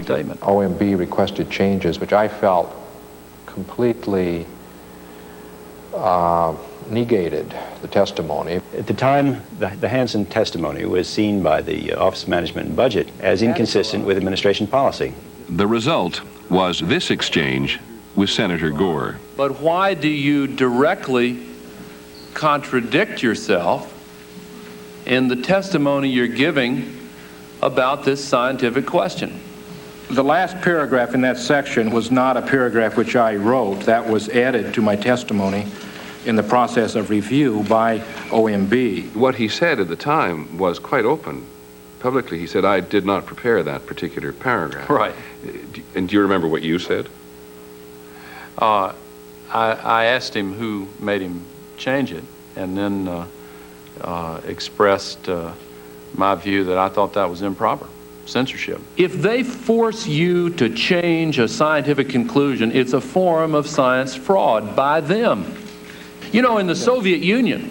Statement. OMB requested changes which I felt completely negated the testimony. At the time, the Hansen testimony was seen by the Office of Management and Budget as inconsistent with administration policy. The result was this exchange with Senator Gore. But why do you directly contradict yourself in the testimony you're giving about this scientific question? The last paragraph in that section was not a paragraph which I wrote. That was added to my testimony in the process of review by OMB. What he said at the time was quite open. Publicly, he said, I did not prepare that particular paragraph. Right. And do you remember what you said? I asked him who made him change it, and then expressed my view that I thought that was improper. Censorship. If they force you to change a scientific conclusion, it's a form of science fraud by them. You know, in the Soviet Union,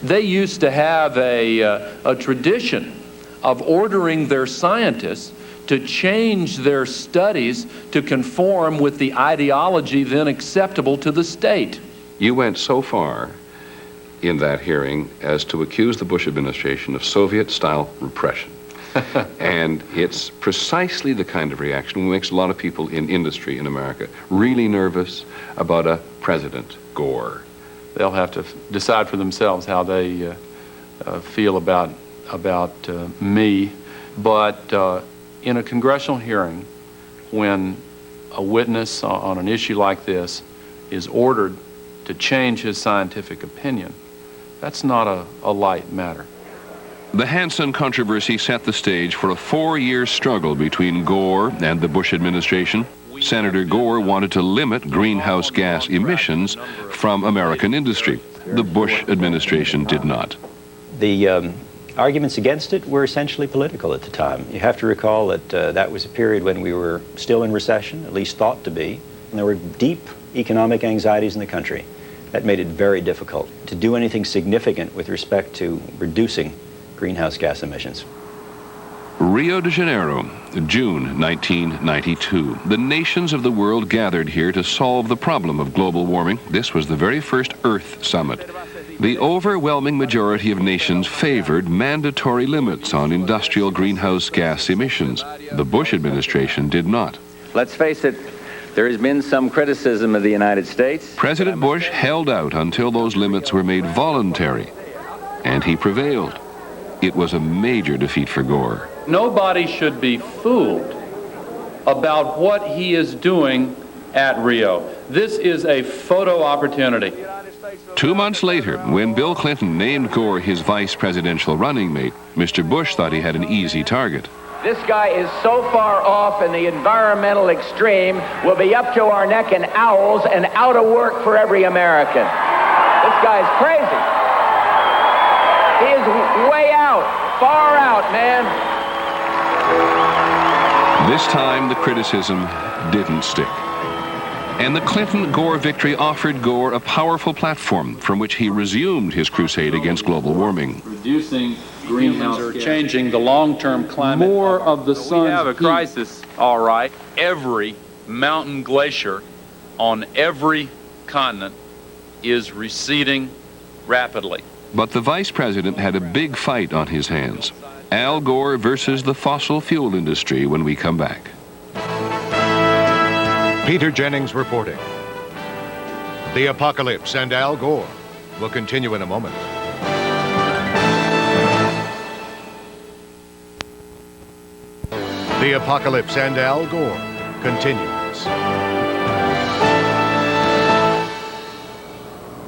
they used to have a tradition of ordering their scientists to change their studies to conform with the ideology then acceptable to the state. You went so far in that hearing as to accuse the Bush administration of Soviet-style repression. And it's precisely the kind of reaction that makes a lot of people in industry in America really nervous about a President Gore. They'll have to decide for themselves how they feel about me. But in a congressional hearing, when a witness on an issue like this is ordered to change his scientific opinion, that's not a light matter. The Hansen controversy set the stage for a 4-year struggle between Gore and the Bush administration. Senator Gore wanted to limit greenhouse gas emissions from American industry. The Bush administration did not. The arguments against it were essentially political at the time. You have to recall that that was a period when we were still in recession, at least thought to be, and there were deep economic anxieties in the country. That made it very difficult to do anything significant with respect to reducing greenhouse gas emissions. Rio de Janeiro, June 1992. The nations of the world gathered here to solve the problem of global warming. This was the very first Earth Summit. The overwhelming majority of nations favored mandatory limits on industrial greenhouse gas emissions. The Bush administration did not. Let's face it, there has been some criticism of the United States. President Bush held out until those limits were made voluntary, and he prevailed. It was a major defeat for Gore. Nobody should be fooled about what he is doing at Rio. This is a photo opportunity. 2 months later, when Bill Clinton named Gore his vice presidential running mate, Mr. Bush thought he had an easy target. This guy is so far off in the environmental extreme, we'll be up to our neck in owls and out of work for every American. This guy's crazy. He is way out, far out, man. This time, the criticism didn't stick. And the Clinton-Gore victory offered Gore a powerful platform from which he resumed his crusade against global warming. Reducing greenhouse gas, changing the long-term climate. More of the sun's We have a crisis, all right. Every mountain glacier on every continent is receding rapidly. But the vice president had a big fight on his hands. Al Gore versus the fossil fuel industry when we come back. Peter Jennings reporting. The Apocalypse and Al Gore will continue in a moment. The Apocalypse and Al Gore continues.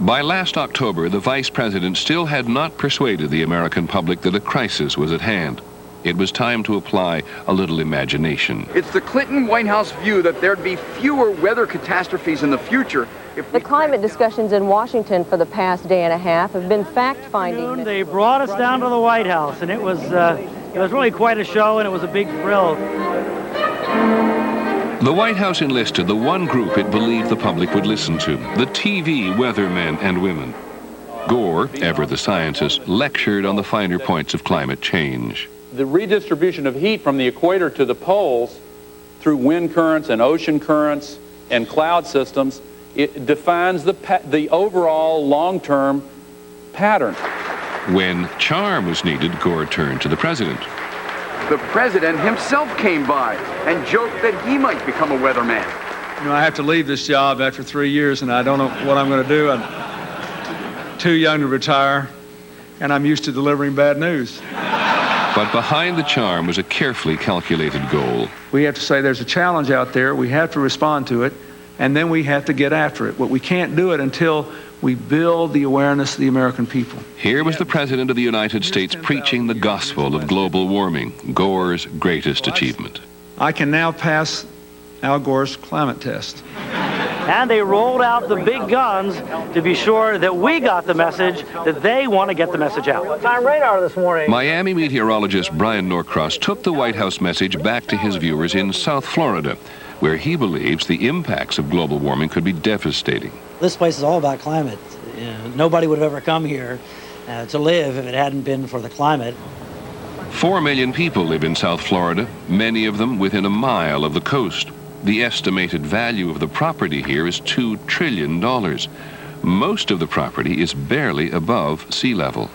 By last October, the vice president still had not persuaded the American public that a crisis was at hand. It was time to apply a little imagination. It's the Clinton White House view that there'd be fewer weather catastrophes in the future if the climate discussions in Washington for the past day and a half have been fact-finding. They brought us down to the White House, and it was really quite a show, and it was a big thrill. The White House enlisted the one group it believed the public would listen to, the TV weathermen and women. Gore, ever the scientist, lectured on the finer points of climate change. The redistribution of heat from the equator to the poles through wind currents and ocean currents and cloud systems, it defines the overall long-term pattern. When charm was needed, Gore turned to the president. The president himself came by and joked that he might become a weatherman. You know, I have to leave this job after 3 years, and I don't know what I'm going to do. I'm too young to retire, and I'm used to delivering bad news. But behind the charm was a carefully calculated goal. We have to say there's a challenge out there. We have to respond to it, and then we have to get after it. But we can't do it until we build the awareness of the American people. Here was the President of the United States preaching the gospel of global warming, Gore's greatest achievement. I can now pass Al Gore's climate test. And they rolled out the big guns to be sure that we got the message, that they want to get the message out. What time radar this morning? Miami meteorologist Brian Norcross took the White House message back to his viewers in South Florida, where he believes the impacts of global warming could be devastating. This place is all about climate. You know, nobody would have ever come here to live if it hadn't been for the climate. 4 million people live in South Florida, many of them within a mile of the coast. The estimated value of the property here is $2 trillion. Most of the property is barely above sea level.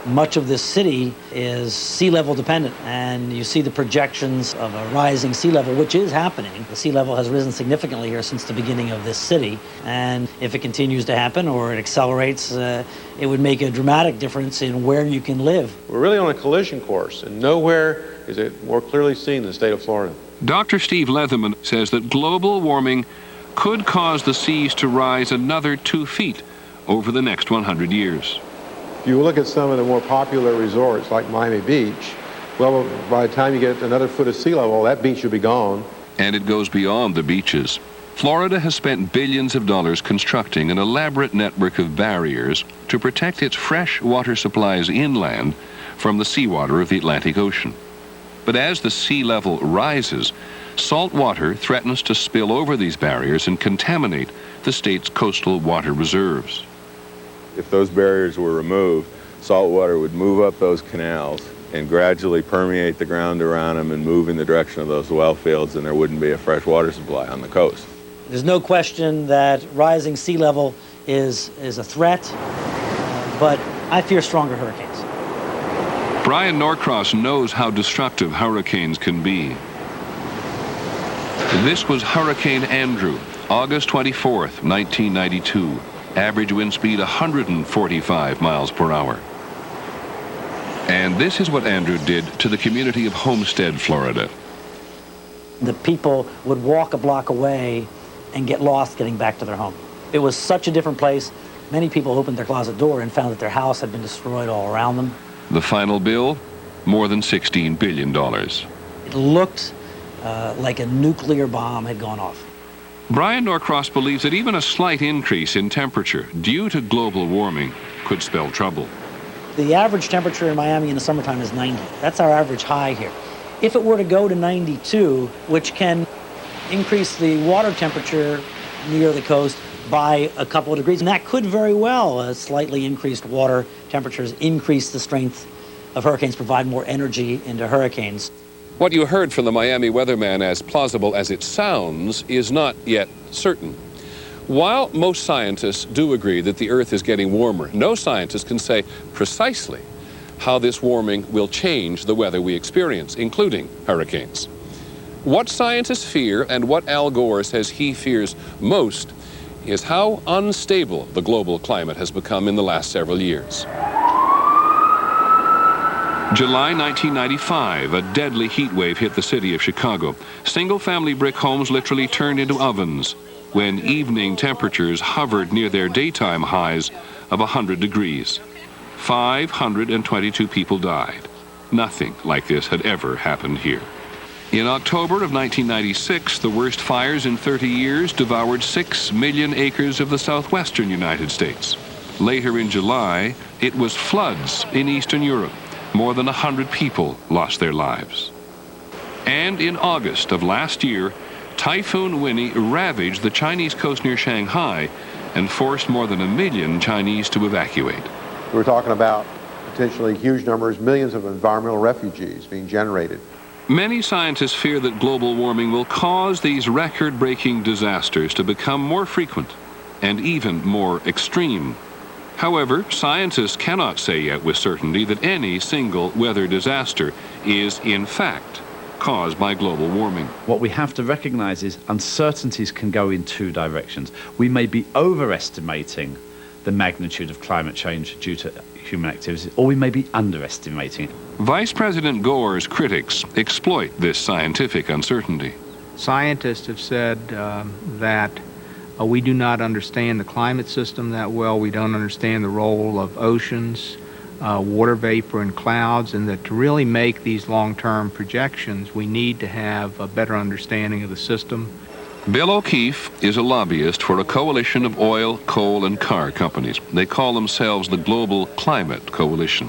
Much of this city is sea level dependent, and you see the projections of a rising sea level, which is happening. The sea level has risen significantly here since the beginning of this city, and if it continues to happen or it accelerates, it would make a dramatic difference in where you can live. We're really on a collision course, and nowhere is it more clearly seen in the state of Florida. Dr. Steve Leatherman says that global warming could cause the seas to rise another 2 feet over the next 100 years. If you look at some of the more popular resorts like Miami Beach, well, by the time you get another foot of sea level, that beach will be gone. And it goes beyond the beaches. Florida has spent billions of dollars constructing an elaborate network of barriers to protect its fresh water supplies inland from the seawater of the Atlantic Ocean. But as the sea level rises, salt water threatens to spill over these barriers and contaminate the state's coastal water reserves. If those barriers were removed, salt water would move up those canals and gradually permeate the ground around them and move in the direction of those well fields, and there wouldn't be a fresh water supply on the coast. There's no question that rising sea level is a threat, but I fear stronger hurricanes. Brian Norcross knows how destructive hurricanes can be. This was Hurricane Andrew, August 24th, 1992. Average wind speed 145 miles per hour. And this is what Andrew did to the community of Homestead, Florida. The people would walk a block away and get lost getting back to their home. It was such a different place. Many people opened their closet door and found that their house had been destroyed all around them. The final bill, more than $16 billion. It looked like a nuclear bomb had gone off. Brian Norcross believes that even a slight increase in temperature due to global warming could spell trouble. The average temperature in Miami in the summertime is 90. That's our average high here. If it were to go to 92, which can increase the water temperature near the coast by a couple of degrees, and that could very well, slightly increased water temperatures increase the strength of hurricanes, provide more energy into hurricanes. What you heard from the Miami weatherman, as plausible as it sounds, is not yet certain. While most scientists do agree that the Earth is getting warmer, no scientist can say precisely how this warming will change the weather we experience, including hurricanes. What scientists fear, and what Al Gore says he fears most, is how unstable the global climate has become in the last several years. July 1995, a deadly heat wave hit the city of Chicago. Single-family brick homes literally turned into ovens when evening temperatures hovered near their daytime highs of 100 degrees. 522 people died. Nothing like this had ever happened here. In October of 1996, the worst fires in 30 years devoured 6 million acres of the southwestern United States. Later in July, it was floods in Eastern Europe. More than 100 people lost their lives. And in August of last year, Typhoon Winnie ravaged the Chinese coast near Shanghai and forced more than 1 million Chinese to evacuate. We're talking about potentially huge numbers, millions of environmental refugees being generated Many scientists fear that global warming will cause these record-breaking disasters to become more frequent and even more extreme. However, scientists cannot say yet with certainty that any single weather disaster is, in fact, caused by global warming. What we have to recognize is uncertainties can go in two directions. We may be overestimating the magnitude of climate change due to human activities, or we may be underestimating it. Vice President Gore's critics exploit this scientific uncertainty. Scientists have said that we do not understand the climate system that well. We don't understand the role of oceans, water vapor, and clouds, and that to really make these long-term projections, we need to have a better understanding of the system. Bill O'Keefe is a lobbyist for a coalition of oil, coal, and car companies. They call themselves the Global Climate Coalition,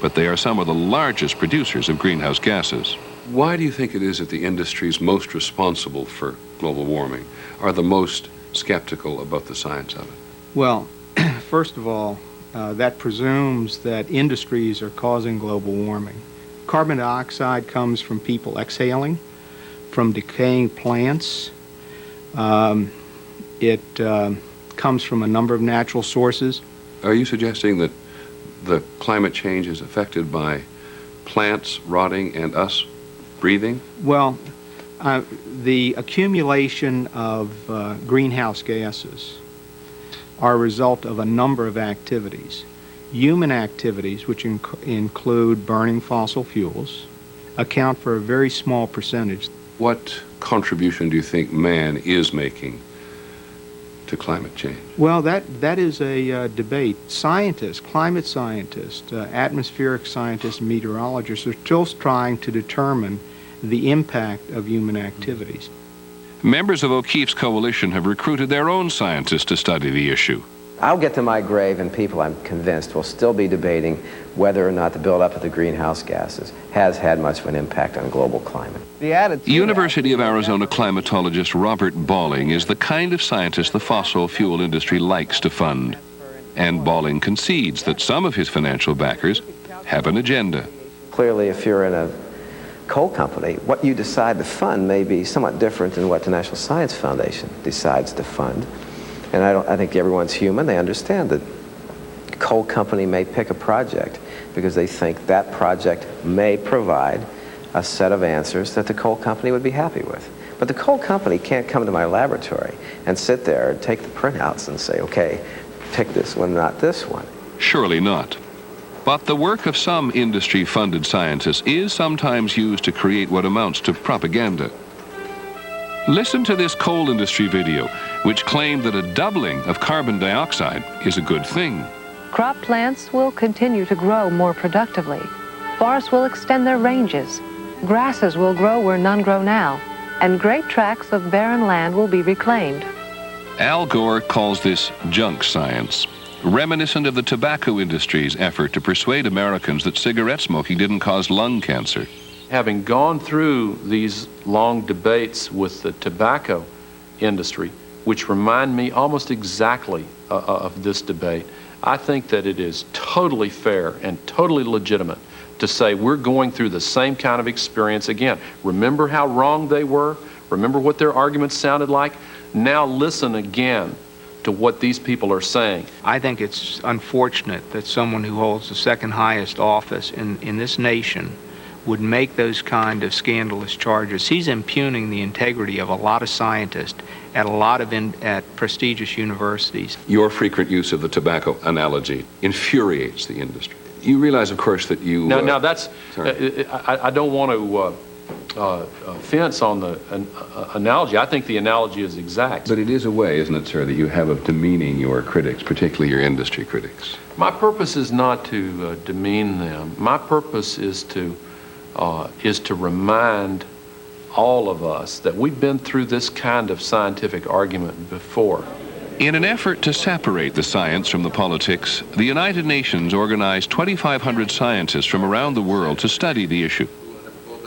but they are some of the largest producers of greenhouse gases. Why do you think it is that the industries most responsible for global warming are the most skeptical about the science of it? Well, first of all, that presumes that industries are causing global warming. Carbon dioxide comes from people exhaling, from decaying plants. It comes from a number of natural sources. Are you suggesting that the climate change is affected by plants rotting and us breathing? Well, the accumulation of greenhouse gases are a result of a number of activities. Human activities, which include burning fossil fuels, account for a very small percentage. What contribution do you think man is making to climate change? Well, that is a debate. Scientists, climate scientists, atmospheric scientists, and meteorologists are still trying to determine the impact of human activities. Members of O'Keefe's coalition have recruited their own scientists to study the issue. I'll get to my grave and people, I'm convinced, will still be debating whether or not the buildup of the greenhouse gases has had much of an impact on global climate. University of Arizona climatologist Robert Balling is the kind of scientist the fossil fuel industry likes to fund. And Balling concedes that some of his financial backers have an agenda. Clearly, if you're in a coal company, what you decide to fund may be somewhat different than what the National Science Foundation decides to fund. And I think everyone's human. They understand that a coal company may pick a project because they think that project may provide a set of answers that the coal company would be happy with. But the coal company can't come to my laboratory and sit there and take the printouts and say, okay, pick this one, not this one. Surely not. But the work of some industry-funded scientists is sometimes used to create what amounts to propaganda. Listen to this coal industry video, which claimed that a doubling of carbon dioxide is a good thing. Crop plants will continue to grow more productively. Forests will extend their ranges. Grasses will grow where none grow now. And great tracts of barren land will be reclaimed. Al Gore calls this junk science, reminiscent of the tobacco industry's effort to persuade Americans that cigarette smoking didn't cause lung cancer. Having gone through these long debates with the tobacco industry, which remind me almost exactly of this debate, I think that it is totally fair and totally legitimate to say we're going through the same kind of experience again. Remember how wrong they were? Remember what their arguments sounded like? Now listen again to what these people are saying. I think it's unfortunate that someone who holds the second highest office in this nation would make those kind of scandalous charges. He's impugning the integrity of a lot of scientists at a lot of at prestigious universities. Your frequent use of the tobacco analogy infuriates the industry. You realize, of course, that you... Now that's... I don't want to fence on the analogy. I think the analogy is exact. But it is a way, isn't it, sir, that you have of demeaning your critics, particularly your industry critics? My purpose is not to demean them. My purpose is to remind all of us that we've been through this kind of scientific argument before. In an effort to separate the science from the politics, the United Nations organized 2,500 scientists from around the world to study the issue.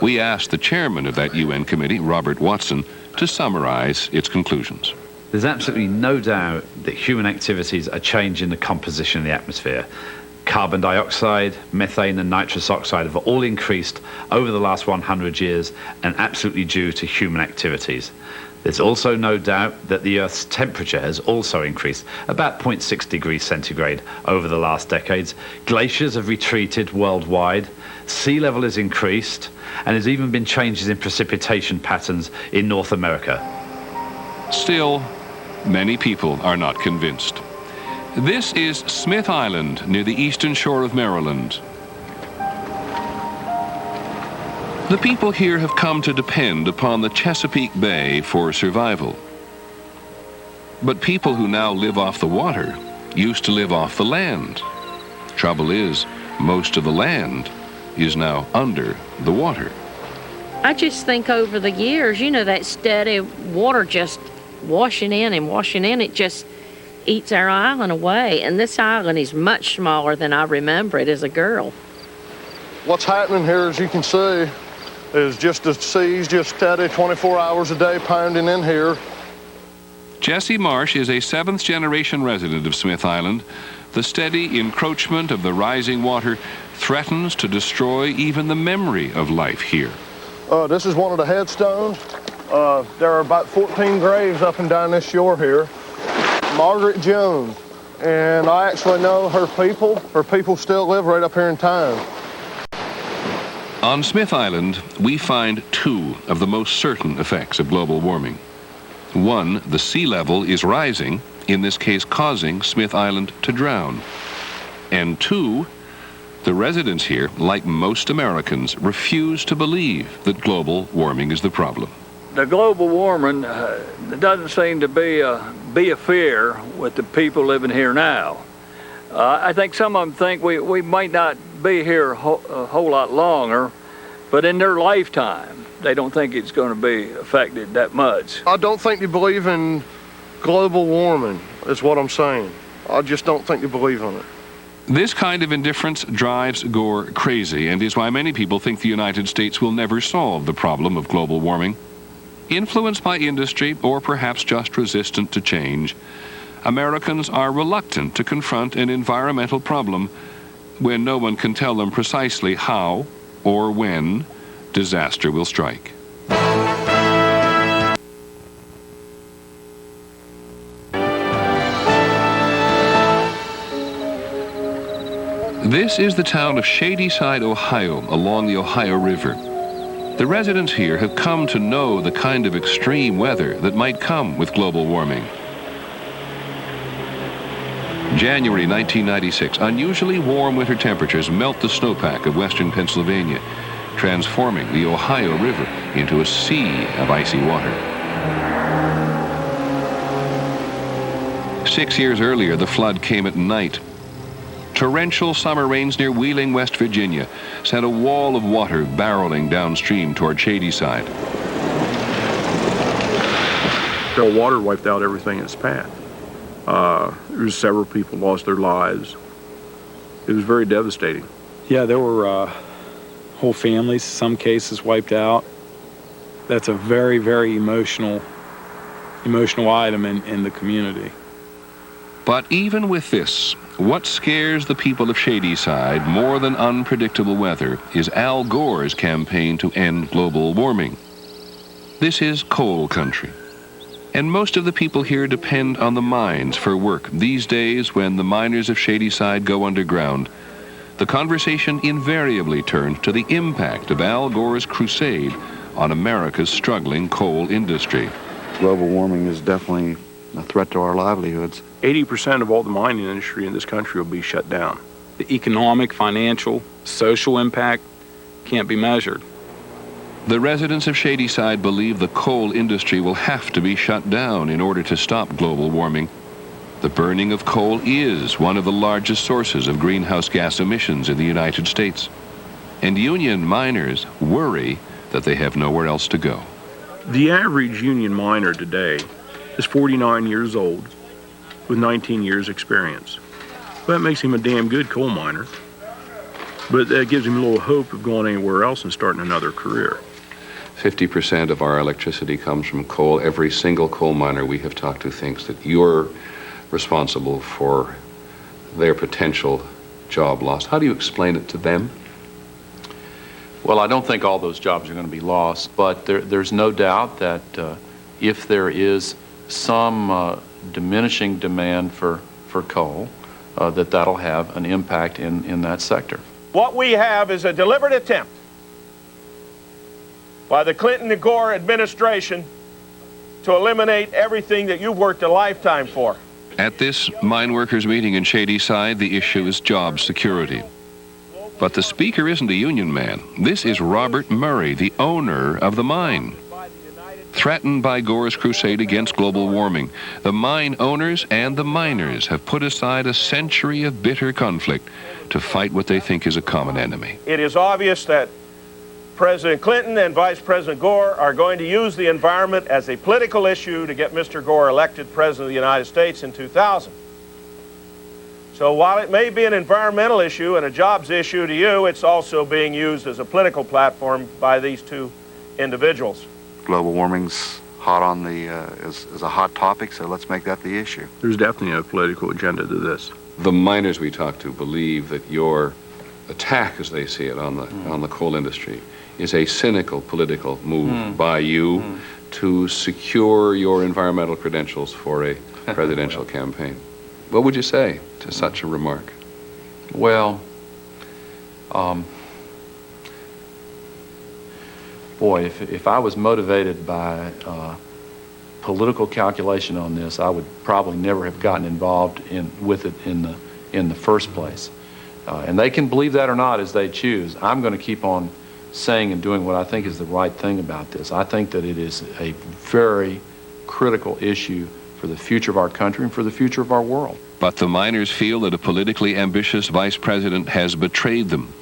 We asked the chairman of that UN committee, Robert Watson, to summarize its conclusions. There's absolutely no doubt that human activities are changing the composition of the atmosphere. Carbon dioxide, methane and nitrous oxide have all increased over the last 100 years and absolutely due to human activities. There's also no doubt that the Earth's temperature has also increased, about 0.6 degrees centigrade over the last decades. Glaciers have retreated worldwide, sea level has increased, and there's even been changes in precipitation patterns in North America. Still, many people are not convinced. This is Smith Island near the eastern shore of Maryland. The people here have come to depend upon the Chesapeake Bay for survival. But people who now live off the water used to live off the land. Trouble is, most of the land is now under the water. I just think over the years, you know, that steady water just washing in and washing in, it just eats our island away. And this island is much smaller than I remember it as a girl. What's happening here, as you can see, is just the seas just steady 24 hours a day pounding in here. Jesse Marsh is a seventh-generation resident of Smith Island. The steady encroachment of the rising water threatens to destroy even the memory of life here. This is one of the headstones. There are about 14 graves up and down this shore here. Margaret Jones, and I actually know her people. Her people still live right up here in town. On Smith Island, we find two of the most certain effects of global warming. One, the sea level is rising, in this case causing Smith Island to drown. And two, the residents here, like most Americans, refuse to believe that global warming is the problem. The global warming doesn't seem to be a fear with the people living here now. I think some of them think we might not be here a whole lot longer, but in their lifetime, they don't think it's going to be affected that much. I don't think they believe in global warming, is what I'm saying. I just don't think they believe in it. This kind of indifference drives Gore crazy and is why many people think the United States will never solve the problem of global warming. Influenced by industry, or perhaps just resistant to change, Americans are reluctant to confront an environmental problem when no one can tell them precisely how or when disaster will strike. This is the town of Shadyside, Ohio, along the Ohio River. The residents here have come to know the kind of extreme weather that might come with global warming. January 1996, unusually warm winter temperatures melt the snowpack of western Pennsylvania, transforming the Ohio River into a sea of icy water. 6 years earlier, the flood came at night. Torrential summer rains near Wheeling, West Virginia, sent a wall of water barreling downstream toward Shadyside. The water wiped out everything in its path. Several people lost their lives. It was very devastating. Yeah, there were whole families, some cases wiped out. That's a very, very emotional item in the community. But even with this, what scares the people of Shadyside more than unpredictable weather is Al Gore's campaign to end global warming. This is coal country, and most of the people here depend on the mines for work. These days, when the miners of Shadyside go underground, the conversation invariably turns to the impact of Al Gore's crusade on America's struggling coal industry. Global warming is definitely a threat to our livelihoods. 80% of all the mining industry in this country will be shut down. The economic, financial, social impact can't be measured. The residents of Shadyside believe the coal industry will have to be shut down in order to stop global warming. The burning of coal is one of the largest sources of greenhouse gas emissions in the United States. And union miners worry that they have nowhere else to go. The average union miner today is 49 years old with 19 years experience. Well, that makes him a damn good coal miner, but that gives him a little hope of going anywhere else and starting another career. 50% of our electricity comes from coal. Every single coal miner we have talked to thinks that you're responsible for their potential job loss. How do you explain it to them? Well, I don't think all those jobs are going to be lost, but there's no doubt that if there is some diminishing demand for coal, that'll have an impact in that sector. What we have is a deliberate attempt by the Clinton and Gore administration to eliminate everything that you've worked a lifetime for. At this mine workers meeting in Shadyside, the issue is job security. But the speaker isn't a union man. This is Robert Murray, the owner of the mine. Threatened by Gore's crusade against global warming, the mine owners and the miners have put aside a century of bitter conflict to fight what they think is a common enemy. It is obvious that President Clinton and Vice President Gore are going to use the environment as a political issue to get Mr. Gore elected President of the United States in 2000. So while it may be an environmental issue and a jobs issue to you, it's also being used as a political platform by these two individuals. Global warming's hot on the is a hot topic, so let's make that the issue. There's definitely a political agenda to this. The miners we talked to believe that your attack, as they see it, on the coal industry is a cynical political move by you to secure your environmental credentials for a presidential campaign. What would you say to such a remark? Well, boy, if I was motivated by political calculation on this, I would probably never have gotten involved with it in the first place. And they can believe that or not as they choose. I'm going to keep on saying and doing what I think is the right thing about this. I think that it is a very critical issue for the future of our country and for the future of our world. But the miners feel that a politically ambitious vice president has betrayed them.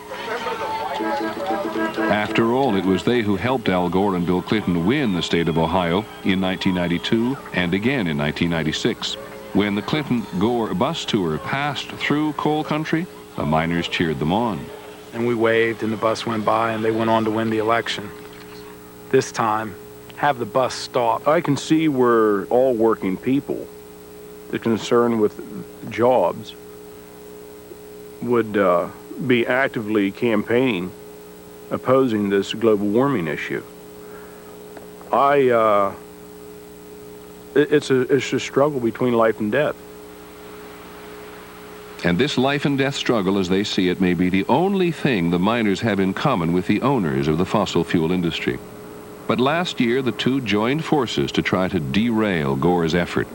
After all, it was they who helped Al Gore and Bill Clinton win the state of Ohio in 1992 and again in 1996. When the Clinton-Gore bus tour passed through coal country, the miners cheered them on. And we waved, and the bus went by, and they went on to win the election. This time, have the bus stop. I can see where all working people, the concern with jobs, would be actively campaigning opposing this global warming issue. It's a struggle between life and death. And this life and death struggle, as they see it, may be the only thing the miners have in common with the owners of the fossil fuel industry. But last year, the two joined forces to try to derail Gore's effort.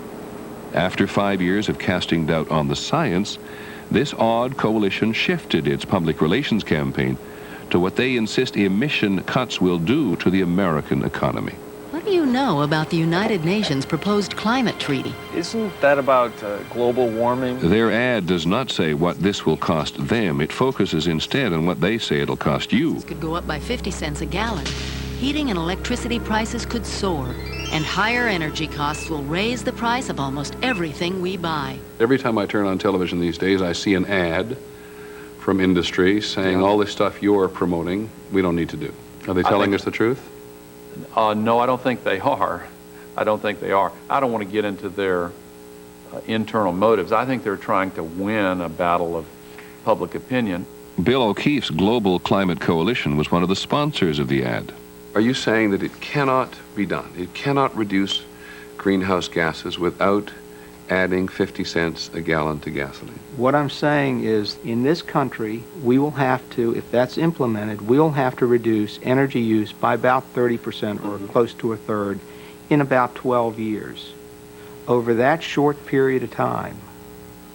After 5 years of casting doubt on the science, this odd coalition shifted its public relations campaign to what they insist emission cuts will do to the American economy. What do you know about the United Nations proposed climate treaty? Isn't that about global warming? Their ad does not say what this will cost them. It focuses instead on what they say it'll cost you. This could go up by 50 cents a gallon. Heating and electricity prices could soar, and higher energy costs will raise the price of almost everything we buy. Every time I turn on television these days, I see an ad from industry saying all this stuff you're promoting, we don't need to do. Are they telling us the truth? No, I don't think they are. I don't think they are. I don't want to get into their internal motives. I think they're trying to win a battle of public opinion. Bill O'Keefe's Global Climate Coalition was one of the sponsors of the ad. Are you saying that it cannot be done? It cannot reduce greenhouse gases without adding 50 cents a gallon to gasoline? What I'm saying is, in this country, we will have to, if that's implemented, we'll have to reduce energy use by about 30% or close to a third in about 12 years. Over that short period of time,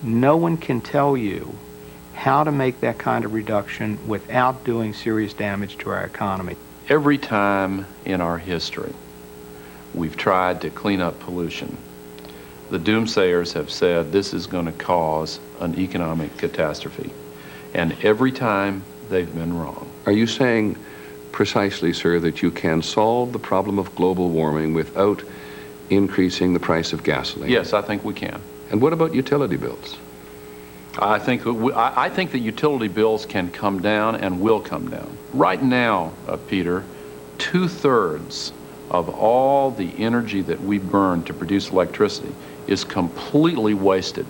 no one can tell you how to make that kind of reduction without doing serious damage to our economy. Every time in our history we've tried to clean up pollution, the doomsayers have said this is going to cause an economic catastrophe. And every time they've been wrong. Are you saying precisely, sir, that you can solve the problem of global warming without increasing the price of gasoline? Yes, I think we can. And what about utility bills? I think that utility bills can come down and will come down. Right now, Peter, 2/3 of all the energy that we burn to produce electricity is completely wasted.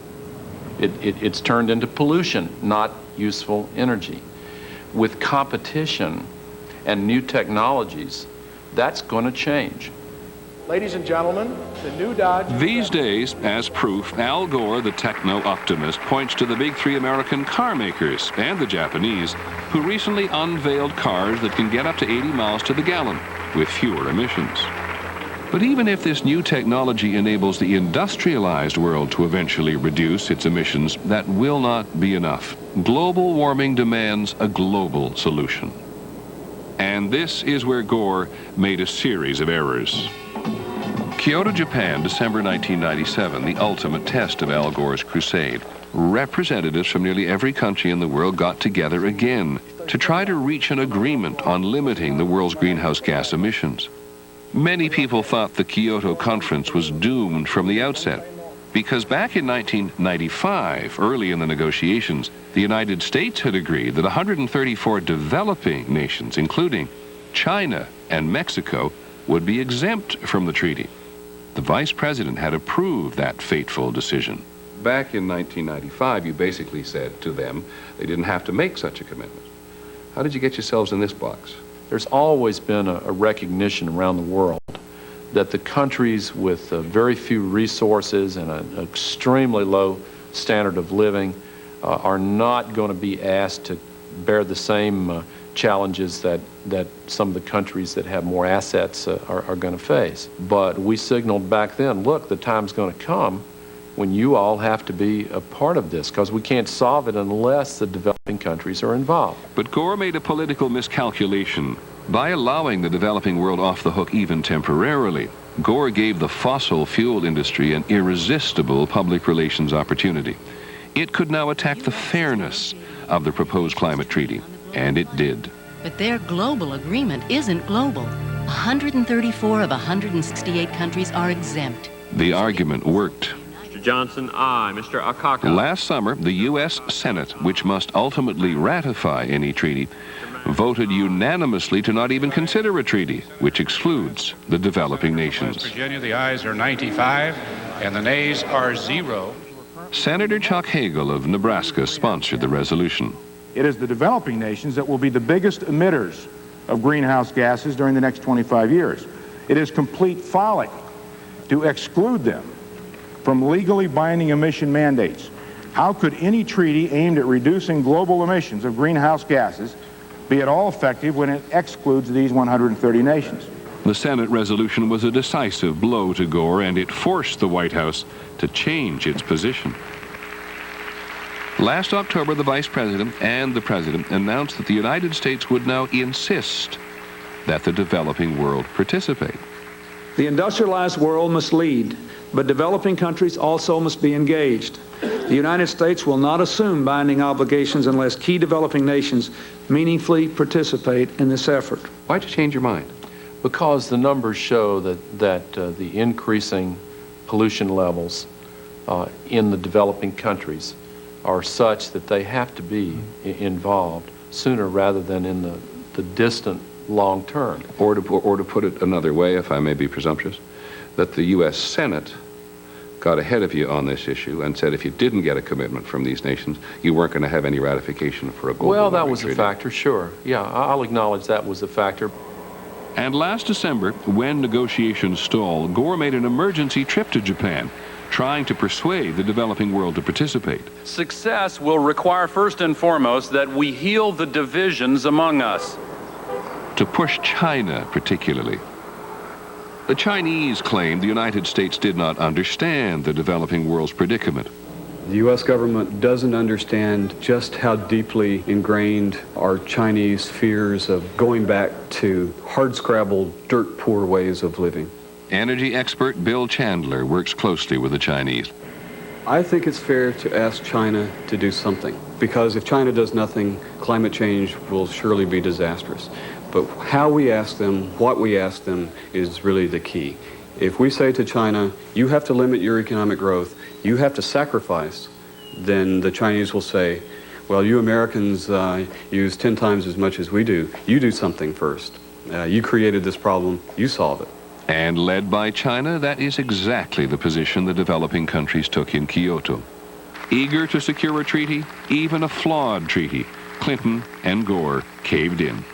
It's turned into pollution, not useful energy. With competition and new technologies, that's going to change. Ladies and gentlemen, the new Dodge... These days, as proof, Al Gore, the techno-optimist, points to the big three American car makers and the Japanese, who recently unveiled cars that can get up to 80 miles to the gallon with fewer emissions. But even if this new technology enables the industrialized world to eventually reduce its emissions, that will not be enough. Global warming demands a global solution. And this is where Gore made a series of errors. Kyoto, Japan, December 1997, the ultimate test of Al Gore's crusade. Representatives from nearly every country in the world got together again to try to reach an agreement on limiting the world's greenhouse gas emissions. Many people thought the Kyoto conference was doomed from the outset, because back in 1995, early in the negotiations, the United States had agreed that 134 developing nations, including China and Mexico, would be exempt from the treaty. The Vice President had approved that fateful decision. Back in 1995, you basically said to them they didn't have to make such a commitment. How did you get yourselves in this box? There's always been a recognition around the world that the countries with very few resources and an extremely low standard of living are not going to be asked to bear the same challenges that some of the countries that have more assets are going to face. But we signaled back then, look, the time's going to come when you all have to be a part of this, because we can't solve it unless the developing countries are involved. But Gore made a political miscalculation. By allowing the developing world off the hook even temporarily, Gore gave the fossil fuel industry an irresistible public relations opportunity. It could now attack the fairness of the proposed climate treaty, and it did. But their global agreement isn't global. 134 of 168 countries are exempt. The argument worked. Mr. Johnson, aye. Mr. Akaka. Last summer, the U.S. Senate, which must ultimately ratify any treaty, voted unanimously to not even consider a treaty, which excludes the developing nations. West Virginia, the ayes are 95, and the nays are 0. Senator Chuck Hagel of Nebraska sponsored the resolution. It is the developing nations that will be the biggest emitters of greenhouse gases during the next 25 years. It is complete folly to exclude them from legally binding emission mandates. How could any treaty aimed at reducing global emissions of greenhouse gases be at all effective when it excludes these 130 nations? The Senate resolution was a decisive blow to Gore, and it forced the White House to change its position. Last October, the Vice President and the President announced that the United States would now insist that the developing world participate. The industrialized world must lead, but developing countries also must be engaged. The United States will not assume binding obligations unless key developing nations meaningfully participate in this effort. Why'd you change your mind? Because the numbers show that the increasing pollution levels in the developing countries are such that they have to be involved sooner rather than in the distant long term. Or to put it another way, if I may be presumptuous, that the U.S. Senate got ahead of you on this issue and said if you didn't get a commitment from these nations, you weren't going to have any ratification for a global Well, that warming was treaty. a factor, sure. Yeah, I'll acknowledge that was a factor. And last December, when negotiations stalled, Gore made an emergency trip to Japan, trying to persuade the developing world to participate. Success will require first and foremost that we heal the divisions among us. To push China particularly. The Chinese claimed the United States did not understand the developing world's predicament. The U.S. government doesn't understand just how deeply ingrained are Chinese fears of going back to hard-scrabbled, dirt-poor ways of living. Energy expert Bill Chandler works closely with the Chinese. I think it's fair to ask China to do something, because if China does nothing, climate change will surely be disastrous. But how we ask them, what we ask them, is really the key. If we say to China, you have to limit your economic growth, you have to sacrifice, then the Chinese will say, well, you Americans use 10 times as much as we do. You do something first. You created this problem, you solve it. And led by China, that is exactly the position the developing countries took in Kyoto. Eager to secure a treaty, even a flawed treaty, Clinton and Gore caved in.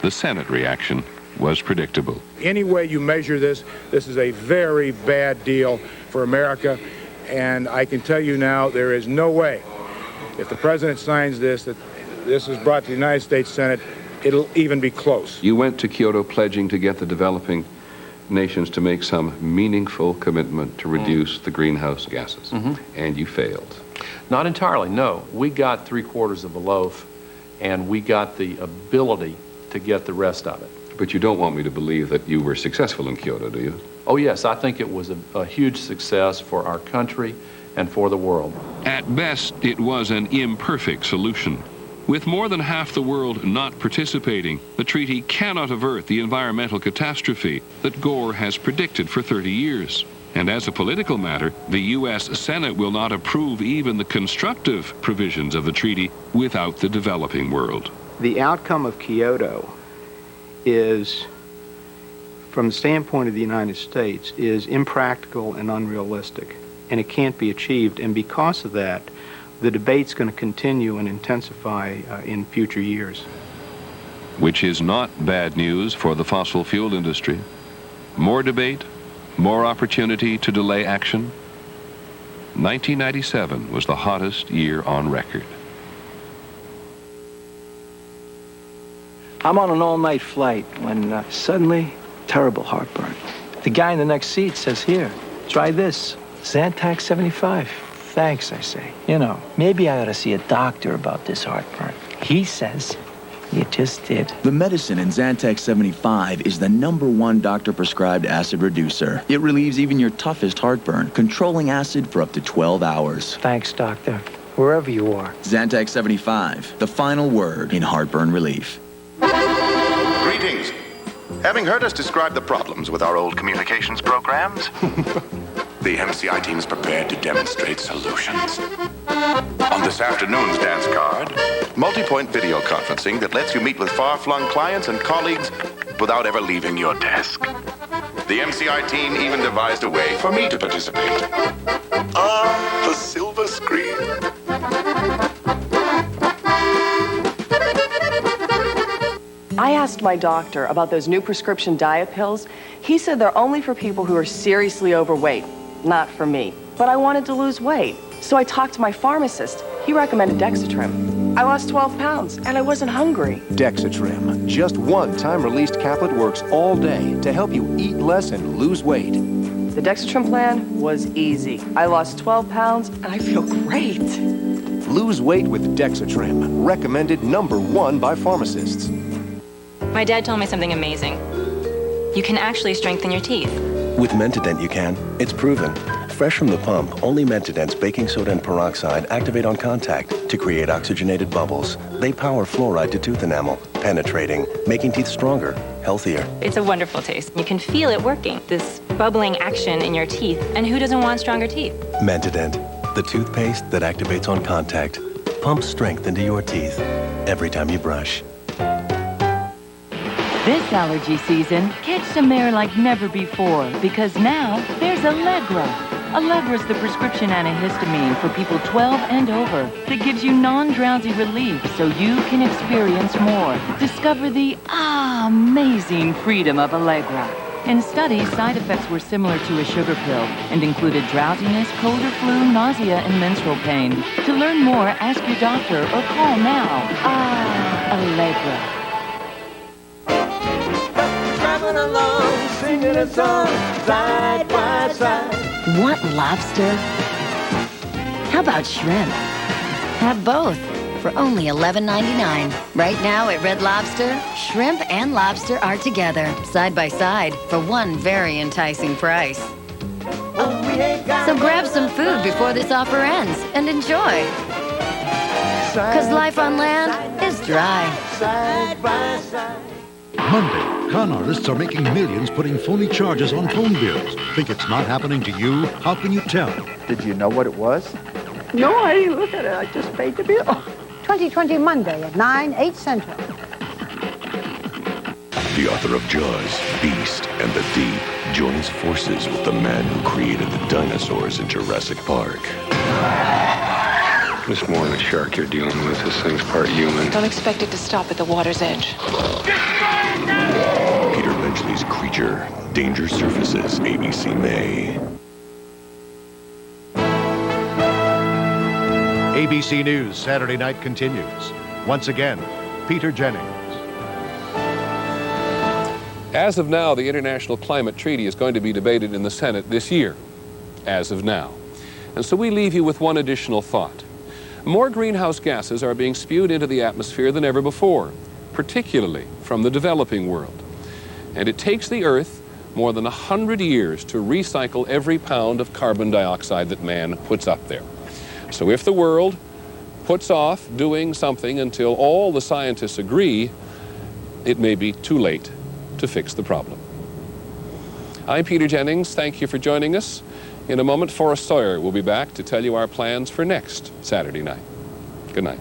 The Senate reaction was predictable. Any way you measure this, this is a very bad deal for America, and I can tell you now there is no way, if the president signs this, that this is brought to the United States Senate, it'll even be close. You went to Kyoto pledging to get the developing nations to make some meaningful commitment to reduce the greenhouse gases, and you failed. Not entirely, no. We got 3/4 of a loaf, and we got the ability to get the rest of it. But you don't want me to believe that you were successful in Kyoto, do you? Oh yes, I think it was a huge success for our country and for the world. At best, it was an imperfect solution. With more than half the world not participating, the treaty cannot avert the environmental catastrophe that Gore has predicted for 30 years. And as a political matter, the U.S. Senate will not approve even the constructive provisions of the treaty without the developing world. The outcome of Kyoto is, from the standpoint of the United States, is impractical and unrealistic, and it can't be achieved. And because of that, the debate's going to continue and intensify in future years. Which is not bad news for the fossil fuel industry. More debate, more opportunity to delay action. 1997 was the hottest year on record. I'm on an all-night flight when suddenly, terrible heartburn. The guy in the next seat says, "Here, try this, Zantac 75. Thanks, I say. You know, maybe I ought to see a doctor about this heartburn. He says, "You just did." The medicine in Zantac 75 is the #1 doctor-prescribed acid reducer. It relieves even your toughest heartburn, controlling acid for up to 12 hours. Thanks, doctor, wherever you are. Zantac 75, the final word in heartburn relief. Greetings. Having heard us describe the problems with our old communications programs, the MCI team is prepared to demonstrate solutions. On this afternoon's dance card, multi-point video conferencing that lets you meet with far-flung clients and colleagues without ever leaving your desk. The MCI team even devised a way for me to participate. The silver screen. I asked my doctor about those new prescription diet pills. He said they're only for people who are seriously overweight, not for me. But I wanted to lose weight, so I talked to my pharmacist. He recommended Dexatrim. I lost 12 pounds, and I wasn't hungry. Dexatrim, just one-time released caplet, works all day to help you eat less and lose weight. The Dexatrim plan was easy. I lost 12 pounds, and I feel great. Lose weight with Dexatrim, recommended #1 by pharmacists. My dad told me something amazing. You can actually strengthen your teeth. With Mentadent you can. It's proven. Fresh from the pump, only Mentadent's baking soda and peroxide activate on contact to create oxygenated bubbles. They power fluoride to tooth enamel, penetrating, making teeth stronger, healthier. It's a wonderful taste. You can feel it working, this bubbling action in your teeth. And who doesn't want stronger teeth? Mentadent, the toothpaste that activates on contact. Pumps strength into your teeth every time you brush. This allergy season, catch some air like never before, because now there's Allegra. Allegra's the prescription antihistamine for people 12 and over that gives you non-drowsy relief so you can experience more. Discover the amazing freedom of Allegra. In studies, side effects were similar to a sugar pill and included drowsiness, cold or flu, nausea, and menstrual pain. To learn more, ask your doctor or call now. Allegra. Along, singing a song, side by side. Want lobster? How about shrimp? Have both for only $11.99. Right now at Red Lobster, shrimp and lobster are together, side by side, for one very enticing price. So grab some food before this offer ends and enjoy. 'Cause life on land is dry. Side by side. Monday, con artists are making millions putting phony charges on phone bills. Think it's not happening to you? How can you tell? Did you know what it was? No, I didn't look at it. I just paid the bill. 2020 Monday at 9, 8 Central. The author of Jaws, Beast, and the Deep joins forces with the man who created the dinosaurs in Jurassic Park. It's more than a shark you're dealing with. This thing's part human. Don't expect it to stop at the water's edge. Peter Benchley's Creature. Danger surfaces ABC May. ABC News Saturday night continues. Once again, Peter Jennings. As of now, the International Climate Treaty is going to be debated in the Senate this year, as of now. And so we leave you with one additional thought. More greenhouse gases are being spewed into the atmosphere than ever before, particularly from the developing world. And it takes the Earth more than 100 years to recycle every pound of carbon dioxide that man puts up there. So if the world puts off doing something until all the scientists agree, it may be too late to fix the problem. I'm Peter Jennings. Thank you for joining us. In a moment, Forrest Sawyer will be back to tell you our plans for next Saturday night. Good night.